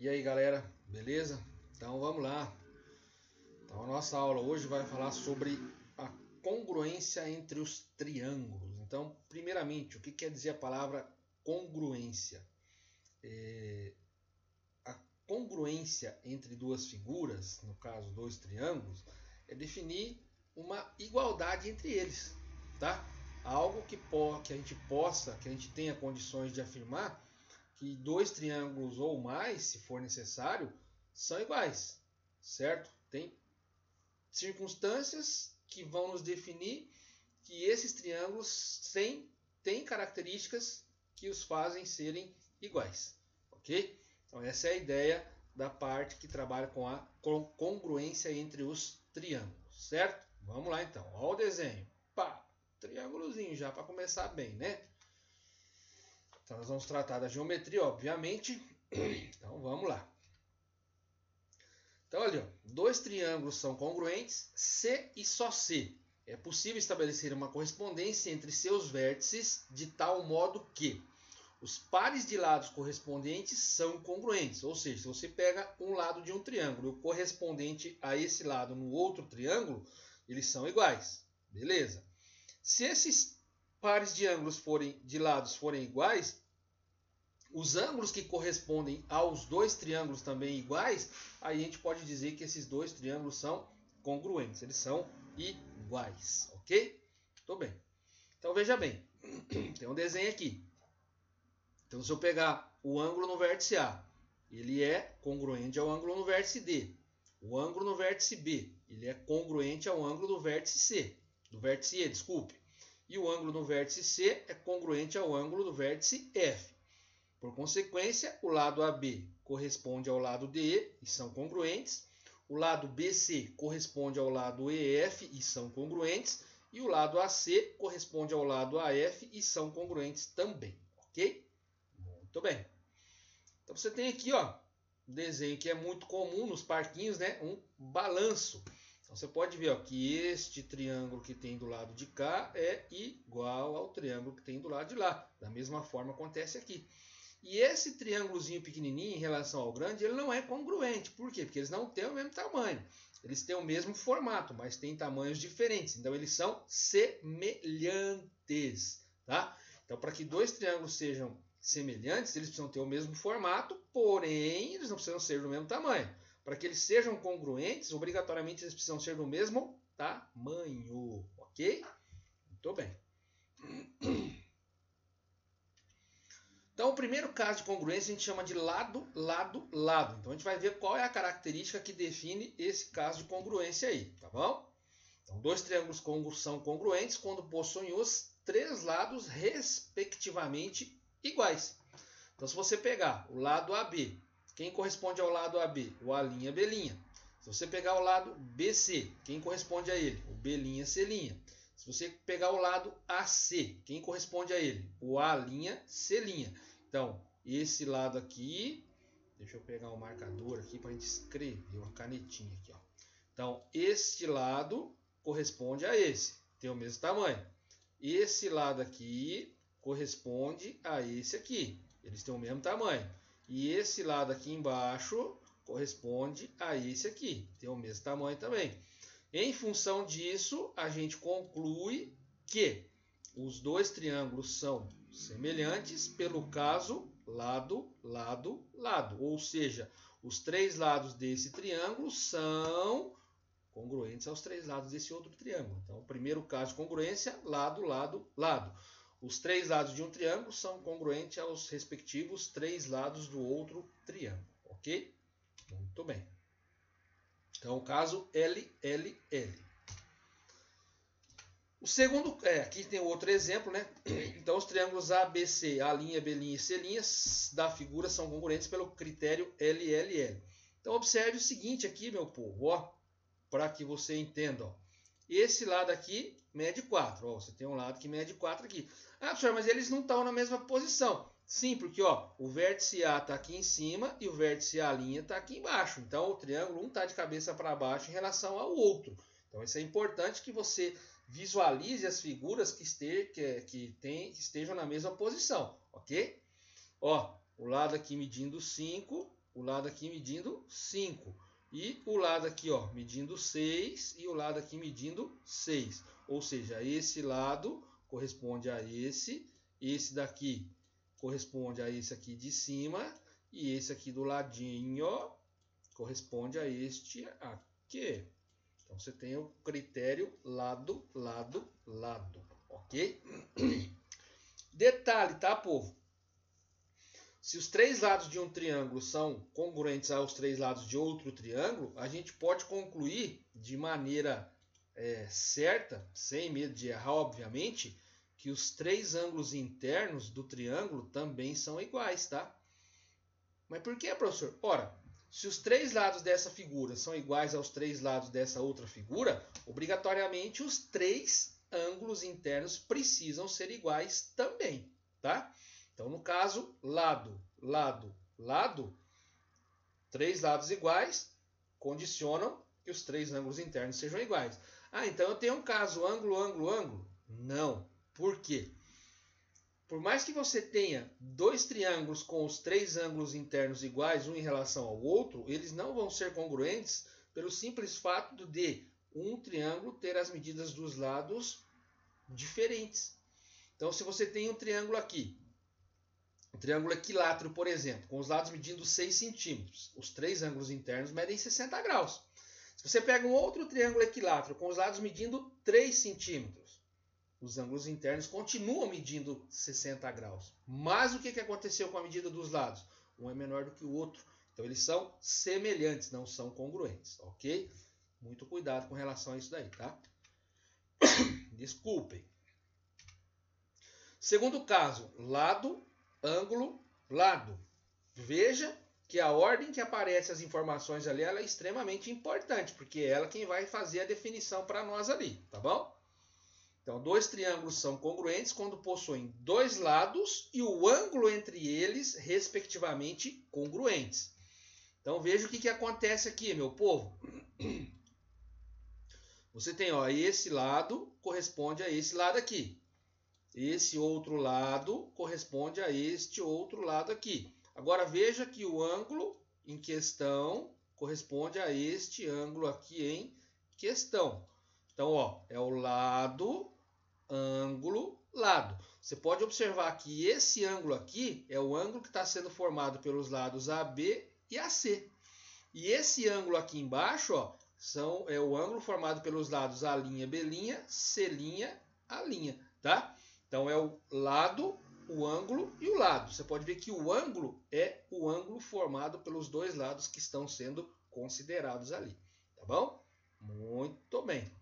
E aí galera, beleza? Então vamos lá. Então a nossa aula hoje vai falar sobre a congruência entre os triângulos. Então, primeiramente, o que quer dizer a palavra congruência? A congruência entre duas figuras, no caso dois triângulos, é definir uma igualdade entre eles, tá? Algo que a gente tenha condições de afirmar que dois triângulos ou mais, se for necessário, são iguais, certo? Tem circunstâncias que vão nos definir que esses triângulos têm características que os fazem serem iguais, ok? Então essa é a ideia da parte que trabalha com a congruência entre os triângulos, certo? Vamos lá então, olha o desenho. Pá, triângulozinho já para começar bem, né? Então nós vamos tratar da geometria, obviamente. Então vamos lá. Então olha, dois triângulos são congruentes, C e só C. É possível estabelecer uma correspondência entre seus vértices de tal modo que os pares de lados correspondentes são congruentes. Ou seja, se você pega um lado de um triângulo e o correspondente a esse lado no outro triângulo, eles são iguais. Beleza? Se esses pares de ângulos de lados forem iguais, os ângulos que correspondem aos dois triângulos também iguais, aí a gente pode dizer que esses dois triângulos são congruentes, eles são iguais, ok? Tô bem. Então veja bem, tem um desenho aqui. Então se eu pegar o ângulo no vértice A, ele é congruente ao ângulo no vértice D. O ângulo no vértice B, ele é congruente ao ângulo do vértice C, do vértice E, desculpe. E o ângulo no vértice C é congruente ao ângulo do vértice F. Por consequência, o lado AB corresponde ao lado DE e são congruentes. O lado BC corresponde ao lado EF e são congruentes. E o lado AC corresponde ao lado AF e são congruentes também. Ok? Muito bem. Então você tem aqui ó, um desenho que é muito comum nos parquinhos, né? Um balanço. Então você pode ver ó, que este triângulo que tem do lado de cá é igual ao triângulo que tem do lado de lá. Da mesma forma acontece aqui. E esse triângulozinho pequenininho em relação ao grande, ele não é congruente. Por quê? Porque eles não têm o mesmo tamanho. Eles têm o mesmo formato, mas têm tamanhos diferentes. Então, eles são semelhantes. Tá? Então, para que dois triângulos sejam semelhantes, eles precisam ter o mesmo formato, porém, eles não precisam ser do mesmo tamanho. Para que eles sejam congruentes, obrigatoriamente, eles precisam ser do mesmo tamanho. Ok? Muito bem. Então, o primeiro caso de congruência a gente chama de lado, lado, lado. Então, a gente vai ver qual é a característica que define esse caso de congruência aí, tá bom? Então, dois triângulos são congruentes quando possuem os três lados respectivamente iguais. Então, se você pegar o lado AB, quem corresponde ao lado AB? O A', B'. Se você pegar o lado BC, quem corresponde a ele? O B', C'. Se você pegar o lado AC, quem corresponde a ele? O A', C'. Então, esse lado aqui, deixa eu pegar um marcador aqui para a gente escrever, uma canetinha aqui. Ó. Então, este lado corresponde a esse, tem o mesmo tamanho. Esse lado aqui corresponde a esse aqui, eles têm o mesmo tamanho. E esse lado aqui embaixo corresponde a esse aqui, tem o mesmo tamanho também. Em função disso, a gente conclui que os dois triângulos são semelhantes pelo caso lado, lado, lado. Ou seja, os três lados desse triângulo são congruentes aos três lados desse outro triângulo. Então, o primeiro caso de congruência, lado, lado, lado. Os três lados de um triângulo são congruentes aos respectivos três lados do outro triângulo. Ok? Muito bem. Então, o caso LLL. O segundo, aqui tem outro exemplo, né? Então, os triângulos ABC, A', B' e C' da figura são congruentes pelo critério LLL. Então, observe o seguinte aqui, meu povo, ó, para que você entenda. Ó. Esse lado aqui mede 4. Ó, você tem um lado que mede 4 aqui. Ah, professor, mas eles não estão na mesma posição. Sim, porque ó, o vértice A está aqui em cima e o vértice A' está aqui embaixo. Então, o triângulo um está de cabeça para baixo em relação ao outro. Então, isso é importante que você visualize as figuras que estejam na mesma posição, ok? Ó, o lado aqui medindo 5, o lado aqui medindo 5. E o lado aqui, ó, medindo 6 e o lado aqui medindo 6. Ou seja, esse lado corresponde a esse daqui corresponde a esse aqui de cima e esse aqui do ladinho corresponde a este aqui. Então você tem o critério lado, lado, lado, ok? Detalhe, tá, povo? Se os três lados de um triângulo são congruentes aos três lados de outro triângulo, a gente pode concluir de maneira certa, sem medo de errar, obviamente, que os três ângulos internos do triângulo também são iguais, tá? Mas por que, professor? Ora, se os três lados dessa figura são iguais aos três lados dessa outra figura, obrigatoriamente os três ângulos internos precisam ser iguais também, tá? Então, no caso, lado, lado, lado, três lados iguais condicionam que os três ângulos internos sejam iguais. Ah, então eu tenho um caso ângulo, ângulo, ângulo? Não. Por quê? Por mais que você tenha dois triângulos com os três ângulos internos iguais, um em relação ao outro, eles não vão ser congruentes pelo simples fato de um triângulo ter as medidas dos lados diferentes. Então, se você tem um triângulo aqui, um triângulo equilátero, por exemplo, com os lados medindo 6 centímetros, os três ângulos internos medem 60 graus. Se você pega um outro triângulo equilátero com os lados medindo 3 centímetros, os ângulos internos continuam medindo 60 graus. Mas o que aconteceu com a medida dos lados? Um é menor do que o outro. Então eles são semelhantes, não são congruentes, ok? Muito cuidado com relação a isso daí, tá? Desculpem. Segundo caso, lado, ângulo, lado. Veja que a ordem que aparece as informações ali ela é extremamente importante, porque é ela quem vai fazer a definição para nós ali, tá bom? Então, dois triângulos são congruentes quando possuem dois lados e o ângulo entre eles, respectivamente, congruentes. Então, veja o que acontece aqui, meu povo. Você tem, ó, esse lado corresponde a esse lado aqui. Esse outro lado corresponde a este outro lado aqui. Agora, veja que o ângulo em questão corresponde a este ângulo aqui em questão. Então, ó, é o lado, ângulo, lado. Você pode observar que esse ângulo aqui é o ângulo que está sendo formado pelos lados AB e AC. E esse ângulo aqui embaixo, ó, é o ângulo formado pelos lados A', B', C', A', tá? Então, é o lado, o ângulo e o lado. Você pode ver que o ângulo é o ângulo formado pelos dois lados que estão sendo considerados ali, tá bom? Muito bem.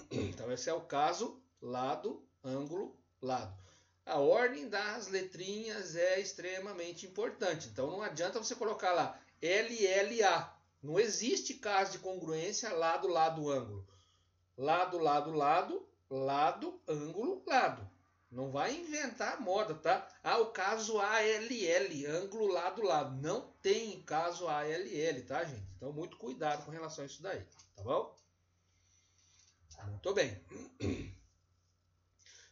Então, esse é o caso lado, ângulo, lado. A ordem das letrinhas é extremamente importante. Então, não adianta você colocar lá LLA. Não existe caso de congruência lado, lado, ângulo. Lado, lado, lado, lado, ângulo, lado. Não vai inventar moda, tá? Ah, o caso ALL, ângulo, lado, lado. Não tem caso ALL, tá, gente? Então, muito cuidado com relação a isso daí, tá bom? Muito bem.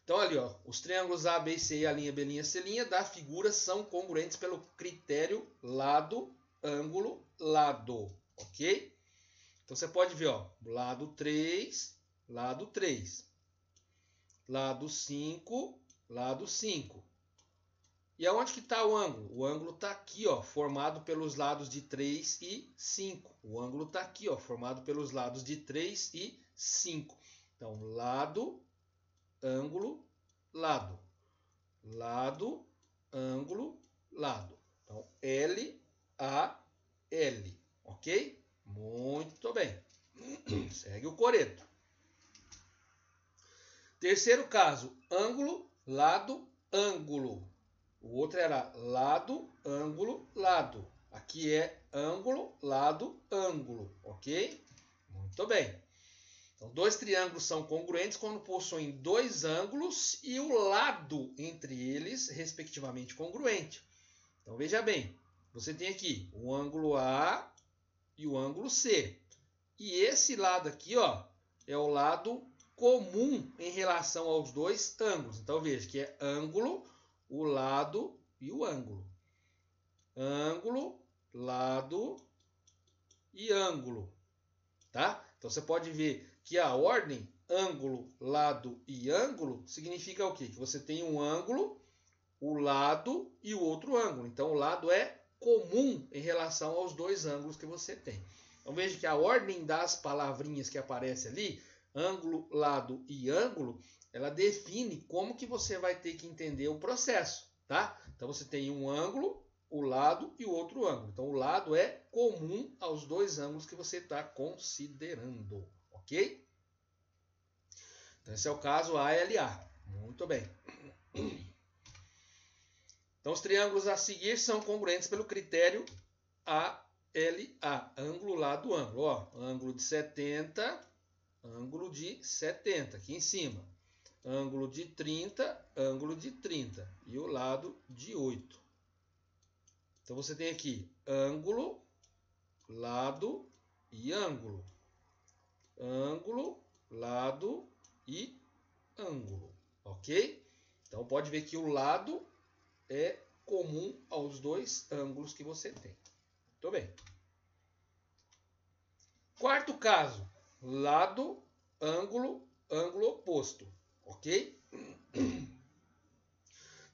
Então, ali, ó, os triângulos A, B, C e A', B', C' da figura são congruentes pelo critério lado, ângulo, lado, ok? Então, você pode ver, ó, lado 3, lado 3. Lado 5, lado 5. E aonde que está o ângulo? O ângulo está aqui, ó, formado pelos lados de 3 e 5. O ângulo está aqui, ó, formado pelos lados de 3 e 5. Então, lado, ângulo, lado. Lado, ângulo, lado. Então, L, A, L. Ok? Muito bem. Segue o coreto. Terceiro caso, ângulo, lado, ângulo. O outro era lado, ângulo, lado. Aqui é ângulo, lado, ângulo. Ok? Muito bem. Então, dois triângulos são congruentes quando possuem dois ângulos e o lado entre eles, respectivamente, congruente. Então, veja bem. Você tem aqui o ângulo A e o ângulo C. E esse lado aqui, ó, é o lado comum em relação aos dois ângulos. Então, veja que é ângulo, o lado e o ângulo. Ângulo, lado e ângulo, tá? Então você pode ver que a ordem ângulo, lado e ângulo significa o quê? Que você tem um ângulo, o lado e o outro ângulo. Então o lado é comum em relação aos dois ângulos que você tem. Então veja que a ordem das palavrinhas que aparece ali, ângulo, lado e ângulo, ela define como que você vai ter que entender o processo, tá? Então você tem um ângulo, o lado e o outro ângulo. Então o lado é comum aos dois ângulos que você está considerando, ok? Então esse é o caso ALA. Muito bem. Então os triângulos a seguir são congruentes pelo critério ALA, ângulo, lado, ângulo. Ó, ângulo de 70, ângulo de 70 aqui em cima. Ângulo de 30, ângulo de 30 e o lado de 8. Então você tem aqui ângulo, lado e ângulo. Ângulo, lado e ângulo, ok? Então pode ver que o lado é comum aos dois ângulos que você tem. Muito bem. Quarto caso, lado, ângulo, ângulo oposto. Ok?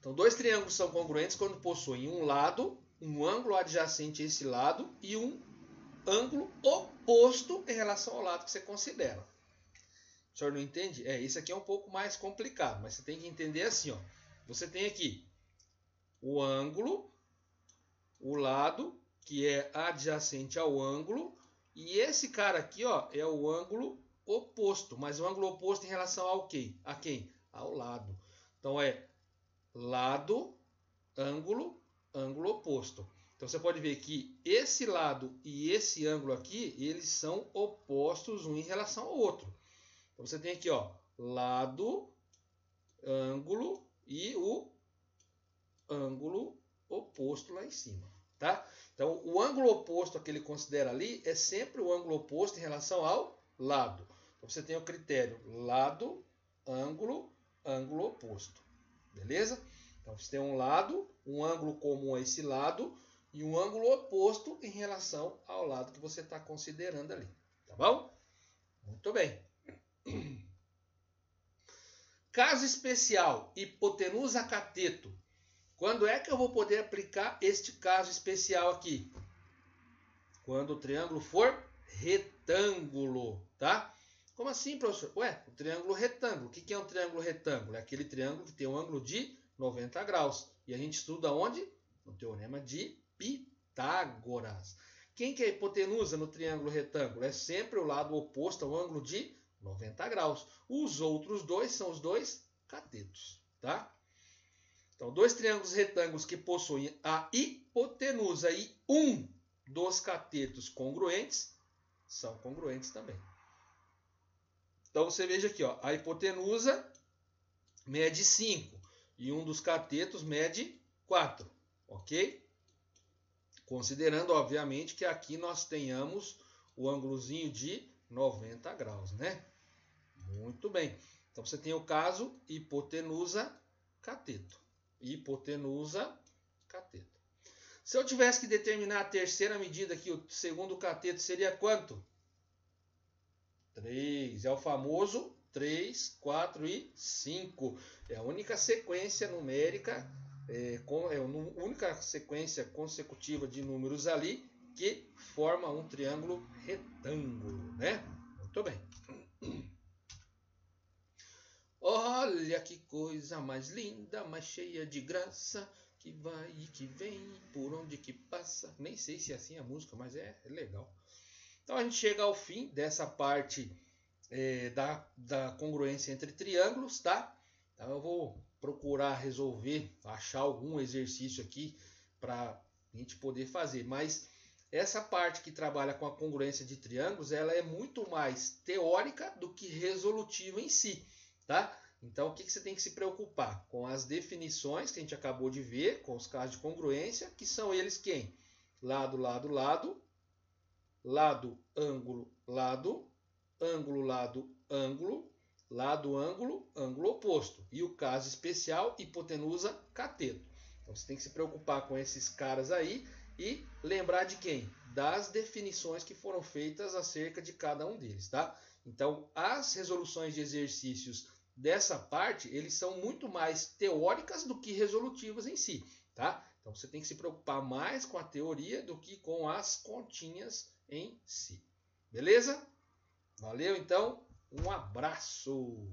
Então, dois triângulos são congruentes quando possuem um lado, um ângulo adjacente a esse lado e um ângulo oposto em relação ao lado que você considera. O senhor não entende? Isso aqui é um pouco mais complicado, mas você tem que entender assim, ó. Você tem aqui o ângulo, o lado, que é adjacente ao ângulo, e esse cara aqui, ó, é o ângulo oposto, mas o ângulo oposto em relação ao quê? A quem? Ao lado. Então é lado, ângulo, ângulo oposto. Então você pode ver que esse lado e esse ângulo aqui, eles são opostos um em relação ao outro. Então você tem aqui, ó, lado, ângulo e o ângulo oposto lá em cima, tá? Então o ângulo oposto que ele considera ali é sempre o ângulo oposto em relação ao lado. Então você tem o critério lado, ângulo, ângulo oposto. Beleza? Então você tem um lado, um ângulo comum a esse lado e um ângulo oposto em relação ao lado que você está considerando ali. Tá bom? Muito bem. Caso especial, hipotenusa cateto. Quando é que eu vou poder aplicar este caso especial aqui? Quando o triângulo for retângulo, tá? Como assim, professor? Ué, o triângulo retângulo. O que é um triângulo retângulo? É aquele triângulo que tem um ângulo de 90 graus. E a gente estuda onde? No teorema de Pitágoras. Quem que é a hipotenusa no triângulo retângulo? É sempre o lado oposto ao ângulo de 90 graus. Os outros dois são os dois catetos, tá? Então, dois triângulos retângulos que possuem a hipotenusa e um dos catetos congruentes são congruentes também. Então você veja aqui, ó, a hipotenusa mede 5 e um dos catetos mede 4, ok? Considerando, obviamente, que aqui nós tenhamos o ângulozinho de 90 graus, né? Muito bem. Então você tem o caso hipotenusa cateto. Hipotenusa cateto. Se eu tivesse que determinar a terceira medida aqui, o segundo cateto seria quanto? 3. É o famoso 3, 4 e 5. É a única sequência numérica, a única sequência consecutiva de números ali que forma um triângulo retângulo, né? Muito bem. Olha que coisa mais linda, mais cheia de graça, que vai e que vem, por onde que passa. Nem sei se é assim a música, mas é legal. Então a gente chega ao fim dessa parte da congruência entre triângulos, tá? Então eu vou procurar resolver, achar algum exercício aqui para a gente poder fazer. Mas essa parte que trabalha com a congruência de triângulos, ela é muito mais teórica do que resolutiva em si, tá? Então o que você tem que se preocupar? Com as definições que a gente acabou de ver, com os casos de congruência, que são eles quem? Lado, lado, lado. Lado, ângulo, lado, ângulo, lado, ângulo, lado, ângulo, ângulo oposto. E o caso especial, hipotenusa, cateto. Então você tem que se preocupar com esses caras aí e lembrar de quem? Das definições que foram feitas acerca de cada um deles, tá? Então, as resoluções de exercícios dessa parte, eles são muito mais teóricas do que resolutivas em si, tá? Então, você tem que se preocupar mais com a teoria do que com as continhas em si. Beleza? Valeu, então. Um abraço!